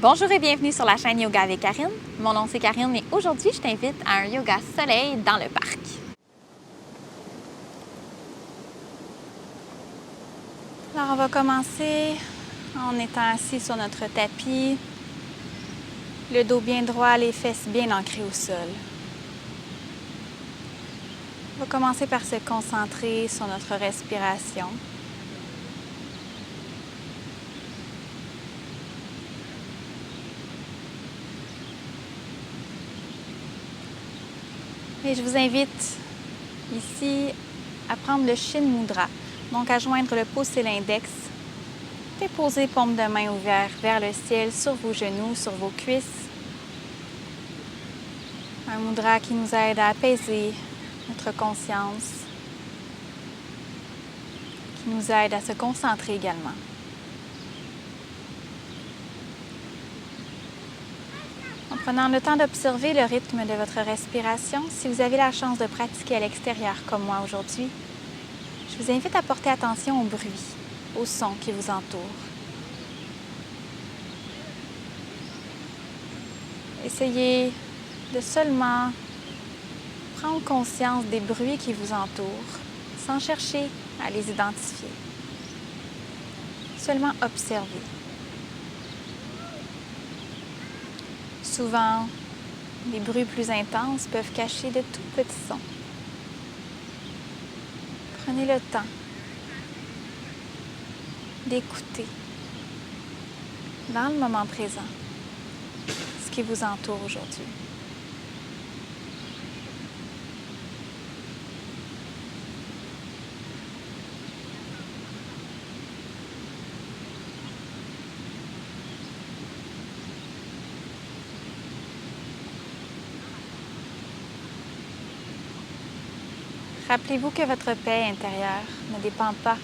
Bonjour et bienvenue sur la chaîne Yoga avec Karine. Mon nom c'est Karine et aujourd'hui je t'invite à un yoga soleil dans le parc. Alors on va commencer en étant assis sur notre tapis, le dos bien droit, les fesses bien ancrées au sol. On va commencer par se concentrer sur notre respiration. Et je vous invite ici à prendre le Shin Mudra, donc à joindre le pouce et l'index. Déposez paume de main ouverte vers le ciel, sur vos genoux, sur vos cuisses. Un mudra qui nous aide à apaiser notre conscience, qui nous aide à se concentrer également. En prenant le temps d'observer le rythme de votre respiration, si vous avez la chance de pratiquer à l'extérieur comme moi aujourd'hui, je vous invite à porter attention au bruit, aux sons qui vous entourent. Essayez de seulement prendre conscience des bruits qui vous entourent, sans chercher à les identifier. Seulement observer. Souvent, les bruits plus intenses peuvent cacher de tout petits sons. Prenez le temps d'écouter dans le moment présent ce qui vous entoure aujourd'hui. Rappelez-vous que votre paix intérieure ne dépend pas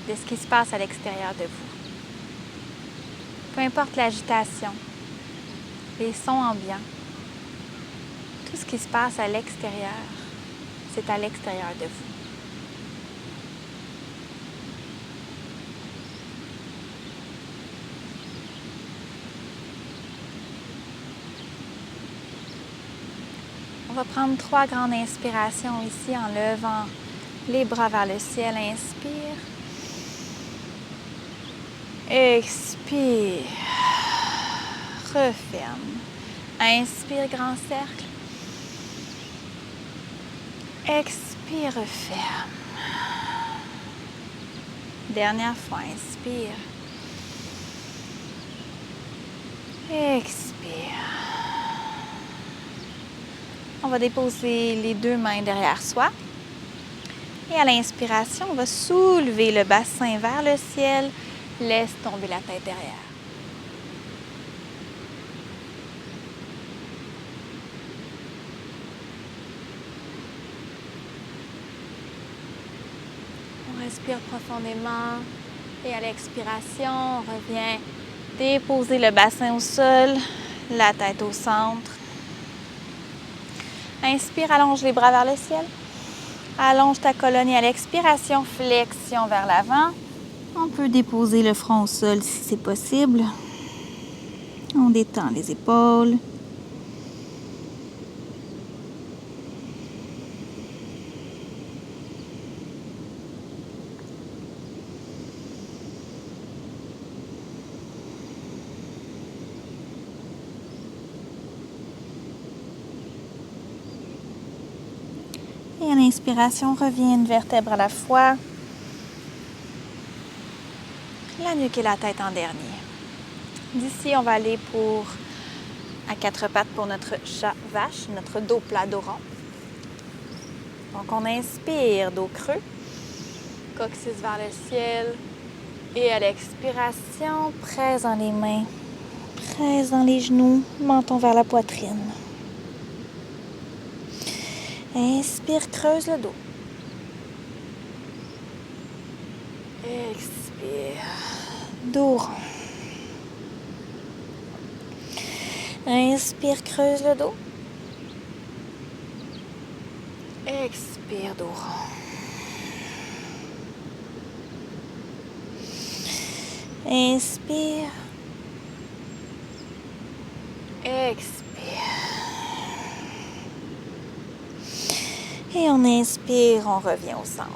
de ce qui se passe à l'extérieur de vous. Peu importe l'agitation, les sons ambiants, tout ce qui se passe à l'extérieur, c'est à l'extérieur de vous. On va prendre 3 grandes inspirations ici en levant les bras vers le ciel. Inspire. Expire. Referme. Inspire, grand cercle. Expire, referme. Dernière fois, inspire. Expire. On va déposer les 2 mains derrière soi. Et à l'inspiration, on va soulever le bassin vers le ciel. Laisse tomber la tête derrière. On respire profondément. Et à l'expiration, on revient déposer le bassin au sol, la tête au centre. Inspire, allonge les bras vers le ciel. Allonge ta colonne et à l'expiration, flexion vers l'avant. On peut déposer le front au sol si c'est possible. On détend les épaules. Et à l'inspiration, reviens une vertèbre à la fois. La nuque et la tête en dernier. D'ici, on va aller à 4 pattes pour notre chat vache, notre dos plat, dos rond. Donc, on inspire, dos creux, coccyx vers le ciel. Et à l'expiration, presse dans les mains, presse dans les genoux, menton vers la poitrine. Inspire, creuse le dos. Expire, dos rond. Inspire, creuse le dos. Expire, dos rond. Inspire. Expire. Et on inspire, on revient au centre.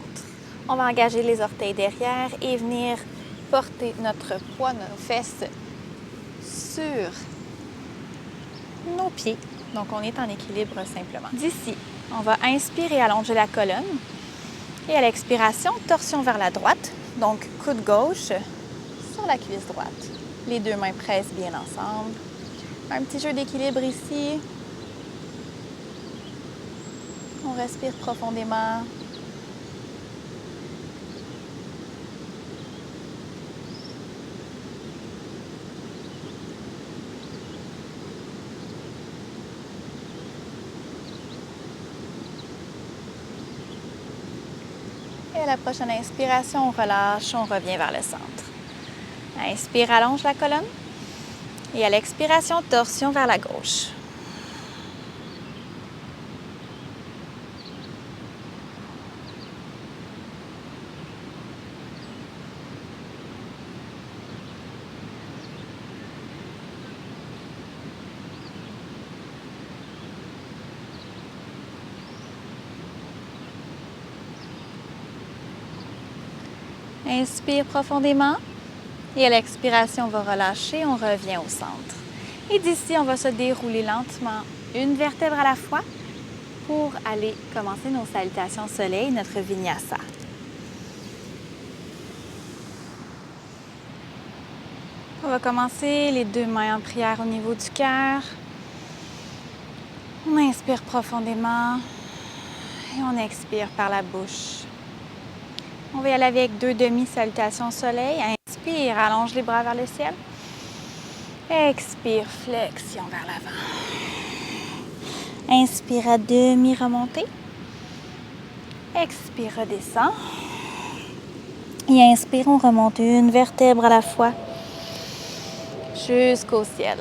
On va engager les orteils derrière et venir porter notre poids, nos fesses sur nos pieds. Donc, on est en équilibre simplement. D'ici, on va inspirer, allonger la colonne. Et à l'expiration, torsion vers la droite. Donc, coude gauche sur la cuisse droite. Les deux mains pressent bien ensemble. Un petit jeu d'équilibre ici. On respire profondément. Et à la prochaine inspiration, on relâche, on revient vers le centre. Inspire, allonge la colonne. Et à l'expiration, torsion vers la gauche. Inspire profondément. Et à l'expiration, on va relâcher, on revient au centre. Et d'ici, on va se dérouler lentement une vertèbre à la fois pour aller commencer nos salutations soleil, notre vinyasa. On va commencer les deux mains en prière au niveau du cœur. On inspire profondément et on expire par la bouche. On va y aller avec deux demi-salutations soleil. Inspire, allonge les bras vers le ciel. Expire, flexion vers l'avant. Inspire à demi, remontée. Expire, redescend. Et inspire, on remonte une vertèbre à la fois jusqu'au ciel.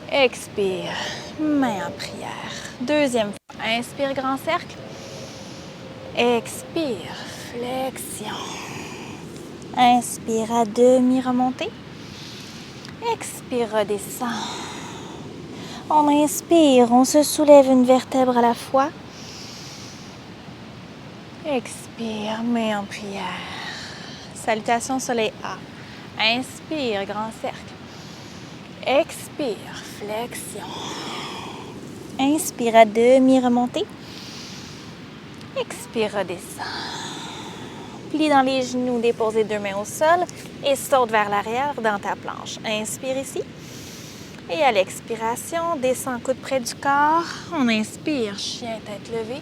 Expire, main en prière. Deuxième fois. Inspire, grand cercle. Expire, flexion. Inspire à demi, remontée. Expire, redescend. On inspire, on se soulève une vertèbre à la fois. Expire, main en prière. Salutation soleil A. Inspire, grand cercle. Expire, flexion. Inspire à demi, remontée. Expire, redescend. Plie dans les genoux, dépose les deux mains au sol et saute vers l'arrière dans ta planche. Inspire ici. Et à l'expiration, descend coude près du corps. On inspire, chien tête levée.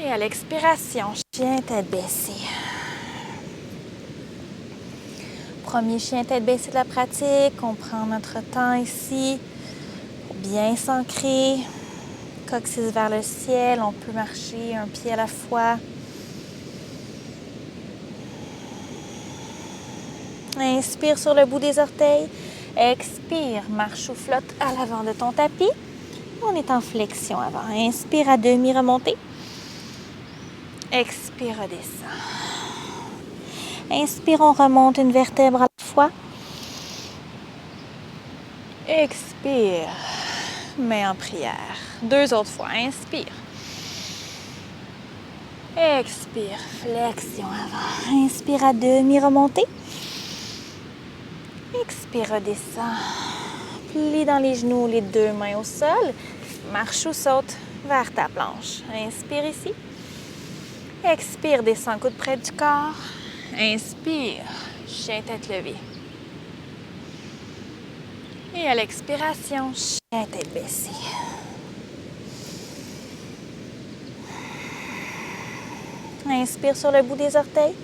Et à l'expiration, chien tête baissée. Premier chien tête baissée de la pratique. On prend notre temps ici pour bien s'ancrer. Coccyx vers le ciel, on peut marcher un pied à la fois. Inspire sur le bout des orteils. Expire, marche ou flotte à l'avant de ton tapis. On est en flexion avant. Inspire à demi, remontée. Expire, redescend. Inspire, on remonte une vertèbre à la fois. Expire, main en prière. Deux autres fois. Inspire. Expire, flexion avant. Inspire à demi, remontée. Expire, redescend. Plie dans les genoux, les deux mains au sol. Marche ou saute vers ta planche. Inspire ici. Expire, descend coude près du corps. Inspire, chien tête levée. Et à l'expiration, chien tête baissée. Inspire sur le bout des orteils.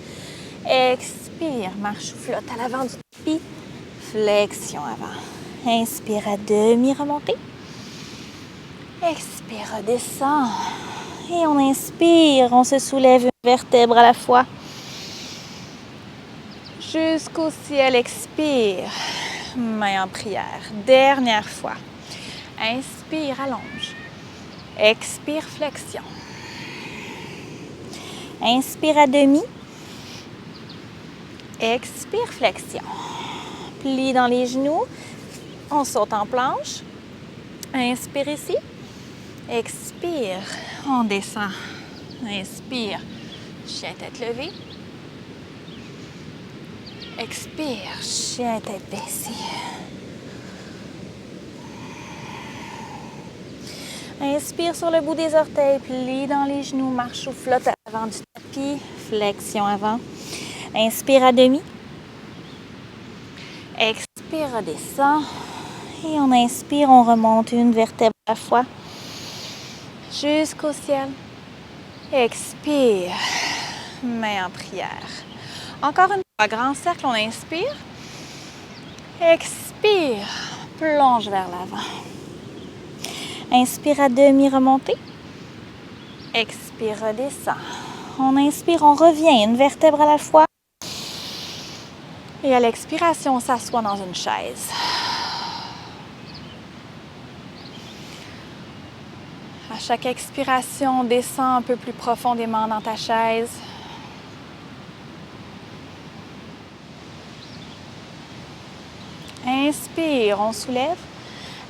Expire, marche ou flotte à l'avant du tapis. Flexion avant. Inspire à demi, remontée. Expire, redescend. Et on inspire, on se soulève une vertèbre à la fois. Jusqu'au ciel, expire. Main en prière. Dernière fois. Inspire, allonge. Expire, flexion. Inspire à demi. Expire, flexion. plie dans les genoux. On saute en planche. Inspire ici. Expire. On descend. Inspire. Chien tête levée. Expire. Chien tête baissée. Inspire sur le bout des orteils, plie dans les genoux, marche ou flotte à l'avant du tapis, flexion avant. Inspire à demi. Expire, redescend. Et on inspire, on remonte une vertèbre à la fois jusqu'au ciel. Expire, main en prière. Encore une fois, grand cercle, on inspire. Expire, plonge vers l'avant. Inspire à demi, remontez. Expire, redescend. On inspire, on revient, une vertèbre à la fois. Et à l'expiration, on s'assoit dans une chaise. À chaque expiration, on descend un peu plus profondément dans ta chaise. Inspire, on soulève.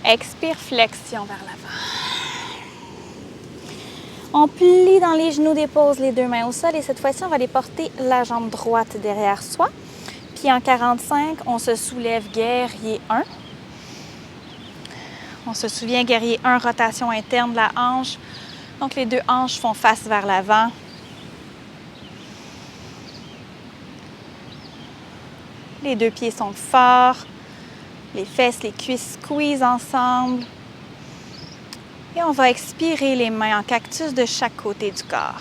Expire, flexion vers l'avant. On plie dans les genoux, dépose les deux mains au sol et cette fois-ci, on va aller porter la jambe droite derrière soi. Puis en 45, on se soulève guerrier 1. On se souvient, guerrier 1, rotation interne de la hanche. Donc les deux hanches font face vers l'avant. Les deux pieds sont forts. Les fesses, les cuisses squeeze ensemble. Et on va expirer les mains en cactus de chaque côté du corps.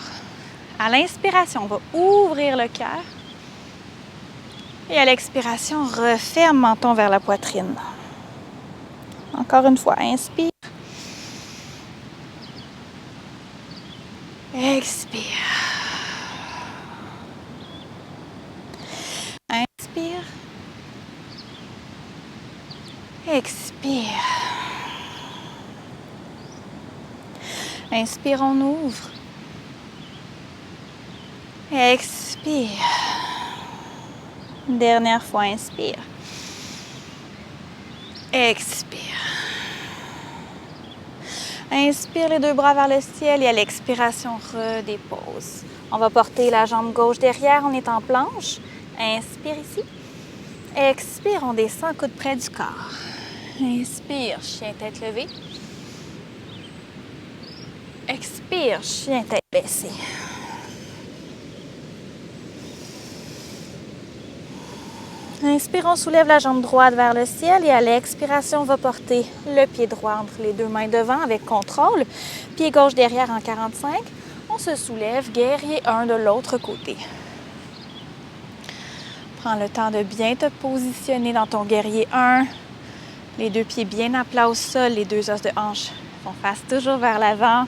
À l'inspiration, on va ouvrir le cœur. Et à l'expiration, referme menton vers la poitrine. Encore une fois, inspire. Expire. Inspire. Expire. Inspire, on ouvre. Expire. Dernière fois, inspire. Expire. Inspire les deux bras vers le ciel et à l'expiration, redépose. On va porter la jambe gauche derrière, on est en planche. Inspire ici. Expire, on descend, coude près du corps. Inspire, chien tête levée. Expire, chien tête baissée. Inspire, on soulève la jambe droite vers le ciel et à l'expiration, on va porter le pied droit entre les deux mains devant avec contrôle. Pied gauche derrière en 45. On se soulève, guerrier 1 de l'autre côté. Prends le temps de bien te positionner dans ton guerrier 1. Les deux pieds bien à plat au sol, les deux os de hanche font face toujours vers l'avant.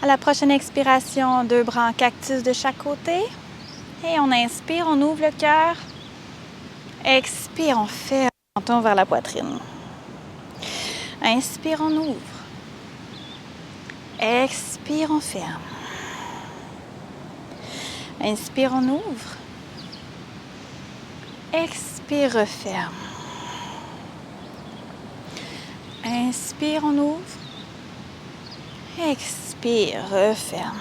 À la prochaine expiration, deux bras en cactus de chaque côté. Et on inspire, on ouvre le cœur. Expire, on ferme le menton vers la poitrine. Inspire, on ouvre. Expire, on ferme. Inspire, on ouvre. Expire, referme. Inspire, on ouvre. Expire, referme.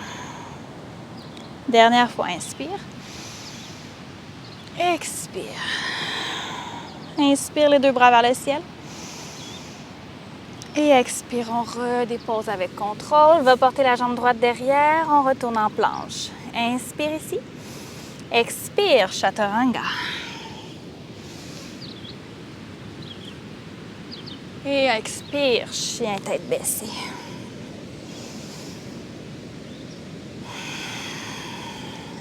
Dernière fois, inspire. Expire. Inspire les deux bras vers le ciel. Et expire, on redépose avec contrôle. On va porter la jambe droite derrière. On retourne en planche. Inspire ici. Expire, chaturanga. Et expire, chien tête baissée.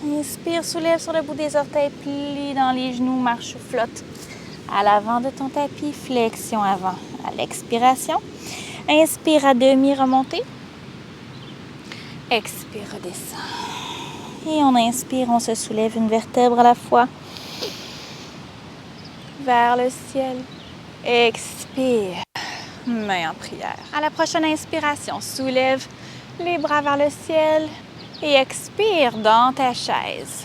Inspire, soulève sur le bout des orteils, plie dans les genoux, marche ou flotte. À l'avant de ton tapis, flexion avant. À l'expiration, inspire à demi, remontez. Expire, redescend. Et on inspire, on se soulève une vertèbre à la fois. Vers le ciel. Expire. Main en prière. À la prochaine inspiration, soulève les bras vers le ciel et expire dans ta chaise.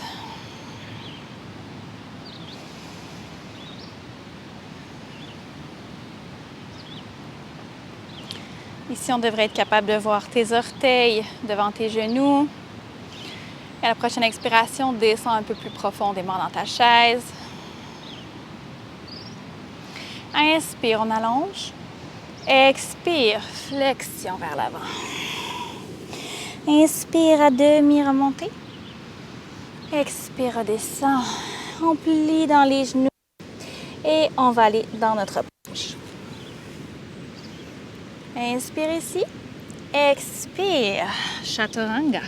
Ici, on devrait être capable de voir tes orteils devant tes genoux. Et à la prochaine expiration, descends un peu plus profondément dans ta chaise. Inspire, on allonge. Expire, flexion vers l'avant. Inspire à demi, remontez. Expire, redescend. On plie dans les genoux. Et on va aller dans notre planche. Inspire ici. Expire, Chaturanga.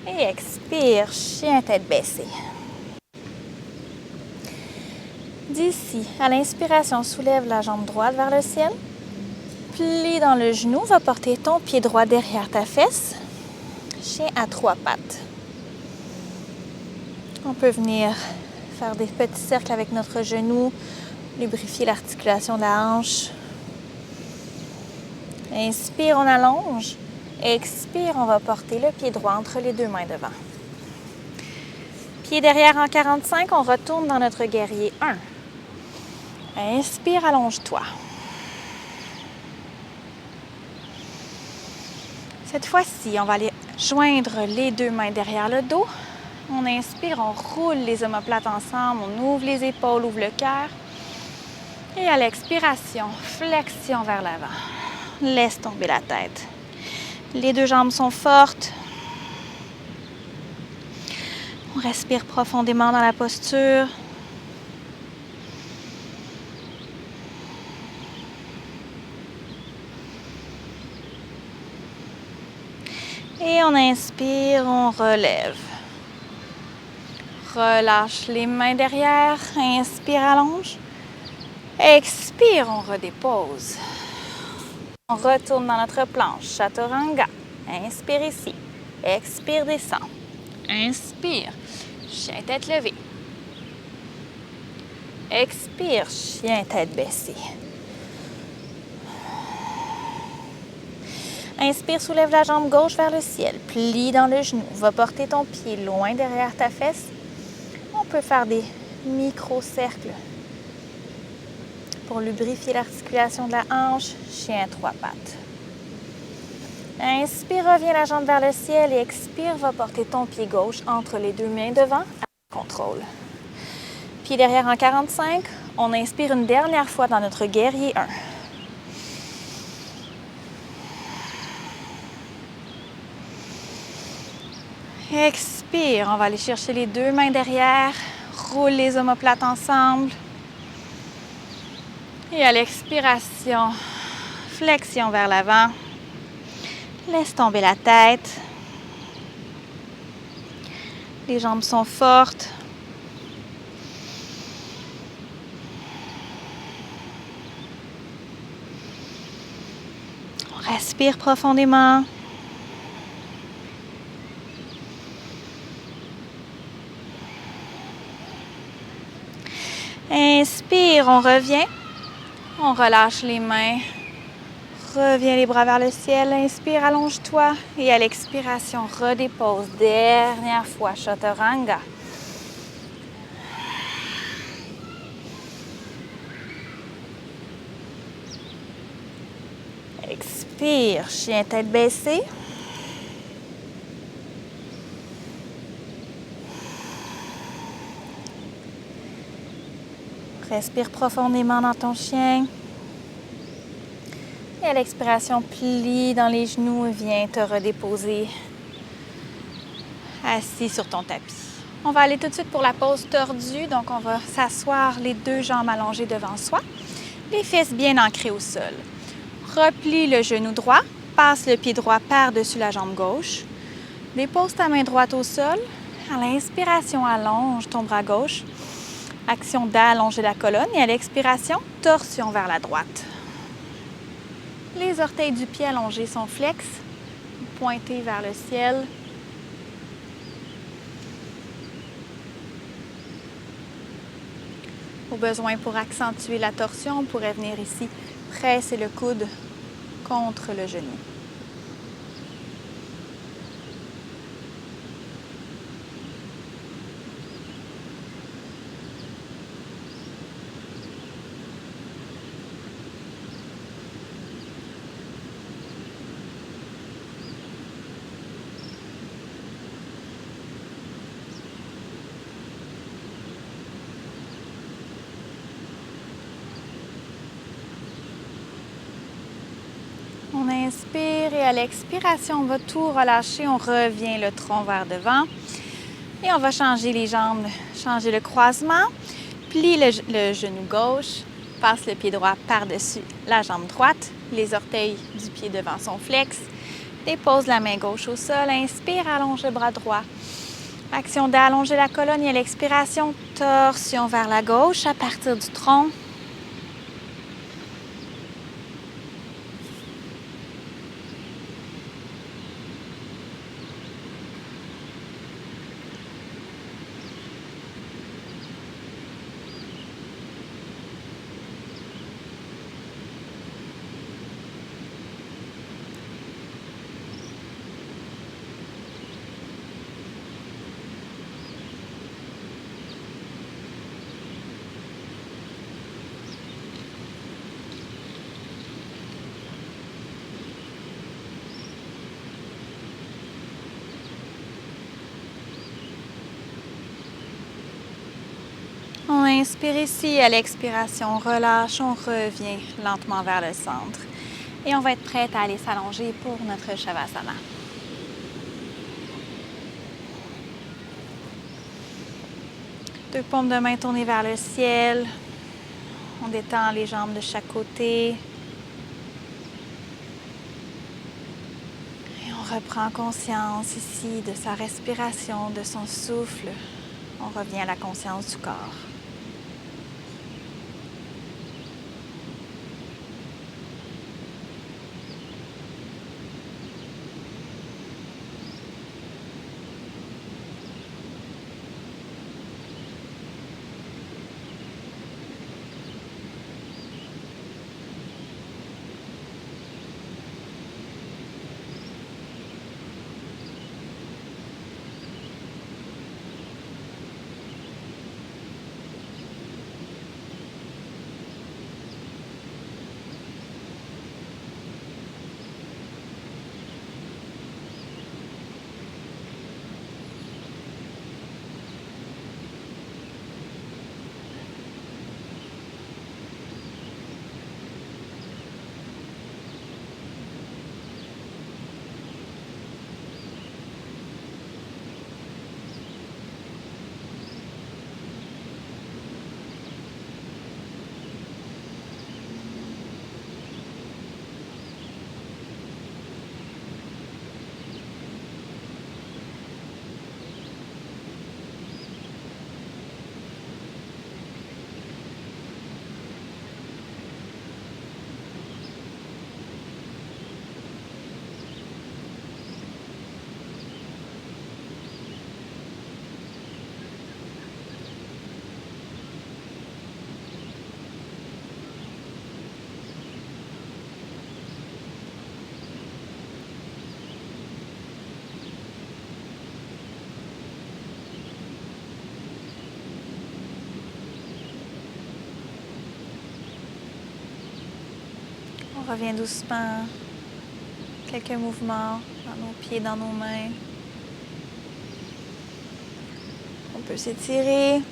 Et expire, chien tête baissée. D'ici, à l'inspiration, soulève la jambe droite vers le ciel. Plie dans le genou, va porter ton pied droit derrière ta fesse. Chien à 3 pattes. On peut venir faire des petits cercles avec notre genou, lubrifier l'articulation de la hanche. Inspire, on allonge. Expire, on va porter le pied droit entre les deux mains devant. Pied derrière en 45, on retourne dans notre guerrier 1. Inspire, allonge-toi. Cette fois-ci, on va aller joindre les deux mains derrière le dos. On inspire, on roule les omoplates ensemble, on ouvre les épaules, ouvre le cœur. Et à l'expiration, flexion vers l'avant. Laisse tomber la tête. Les deux jambes sont fortes. On respire profondément dans la posture. Et on inspire, on relève. Relâche les mains derrière. Inspire, allonge. Expire, on redépose. On retourne dans notre planche. Chaturanga. Inspire ici. Expire, descend. Inspire. Chien tête levée. Expire. Chien tête baissée. Inspire, soulève la jambe gauche vers le ciel. Plie dans le genou. Va porter ton pied loin derrière ta fesse. On peut faire des micro-cercles pour lubrifier l'articulation de la hanche. Chien à 3 pattes. Inspire, reviens la jambe vers le ciel et expire, va porter ton pied gauche entre les deux mains devant. Contrôle. Pied derrière en 45. On inspire une dernière fois dans notre guerrier 1. Expire, on va aller chercher les deux mains derrière. Roule les omoplates ensemble. Et à l'expiration, flexion vers l'avant. Laisse tomber la tête. Les jambes sont fortes. On respire profondément. Inspire, on revient. On relâche les mains. Reviens les bras vers le ciel. Inspire, allonge-toi. Et à l'expiration, redépose. Dernière fois, Chaturanga. Expire, chien tête baissée. Respire profondément dans ton chien. Et à l'expiration, plie dans les genoux et viens te redéposer assis sur ton tapis. On va aller tout de suite pour la pose tordue. Donc, on va s'asseoir les deux jambes allongées devant soi, les fesses bien ancrées au sol. Replie le genou droit, passe le pied droit par-dessus la jambe gauche. Dépose ta main droite au sol. À l'inspiration, allonge ton bras gauche. Action d'allonger la colonne et à l'expiration, torsion vers la droite. Les orteils du pied allongés sont flex, pointés vers le ciel. Au besoin, pour accentuer la torsion, on pourrait venir ici presser le coude contre le genou. inspire et à l'expiration, on va tout relâcher. On revient le tronc vers devant. Et on va changer les jambes, changer le croisement. Plie le genou gauche, passe le pied droit par-dessus la jambe droite. Les orteils du pied devant sont flex. Dépose la main gauche au sol. Inspire, allonge le bras droit. Action d'allonger la colonne et à l'expiration, torsion vers la gauche à partir du tronc. On inspire ici, à l'expiration, on relâche, on revient lentement vers le centre. Et on va être prête à aller s'allonger pour notre Shavasana. Deux paumes de main tournées vers le ciel. On détend les jambes de chaque côté. Et on reprend conscience ici de sa respiration, de son souffle. On revient à la conscience du corps. On revient doucement, quelques mouvements dans nos pieds, dans nos mains. On peut s'étirer et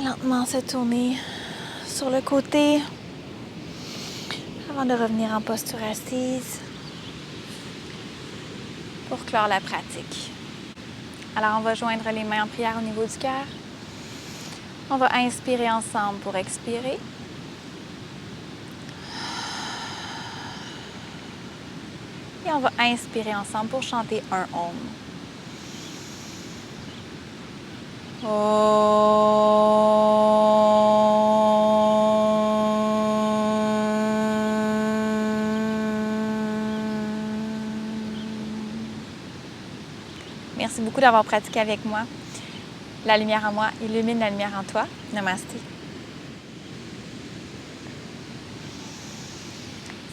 lentement se tourner sur le côté avant de revenir en posture assise pour clore la pratique. Alors, on va joindre les mains en prière au niveau du cœur. On va inspirer ensemble pour expirer. Et on va inspirer ensemble pour chanter un Om. Merci beaucoup d'avoir pratiqué avec moi. La lumière en moi illumine la lumière en toi. Namasté.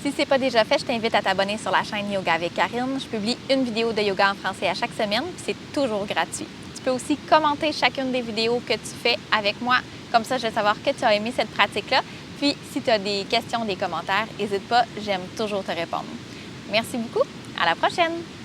Si ce n'est pas déjà fait, je t'invite à t'abonner sur la chaîne Yoga avec Karine. Je publie une vidéo de yoga en français à chaque semaine, puis c'est toujours gratuit. Tu peux aussi commenter chacune des vidéos que tu fais avec moi. Comme ça, je vais savoir que tu as aimé cette pratique-là. Puis, si tu as des questions, des commentaires, n'hésite pas, j'aime toujours te répondre. Merci beaucoup. À la prochaine!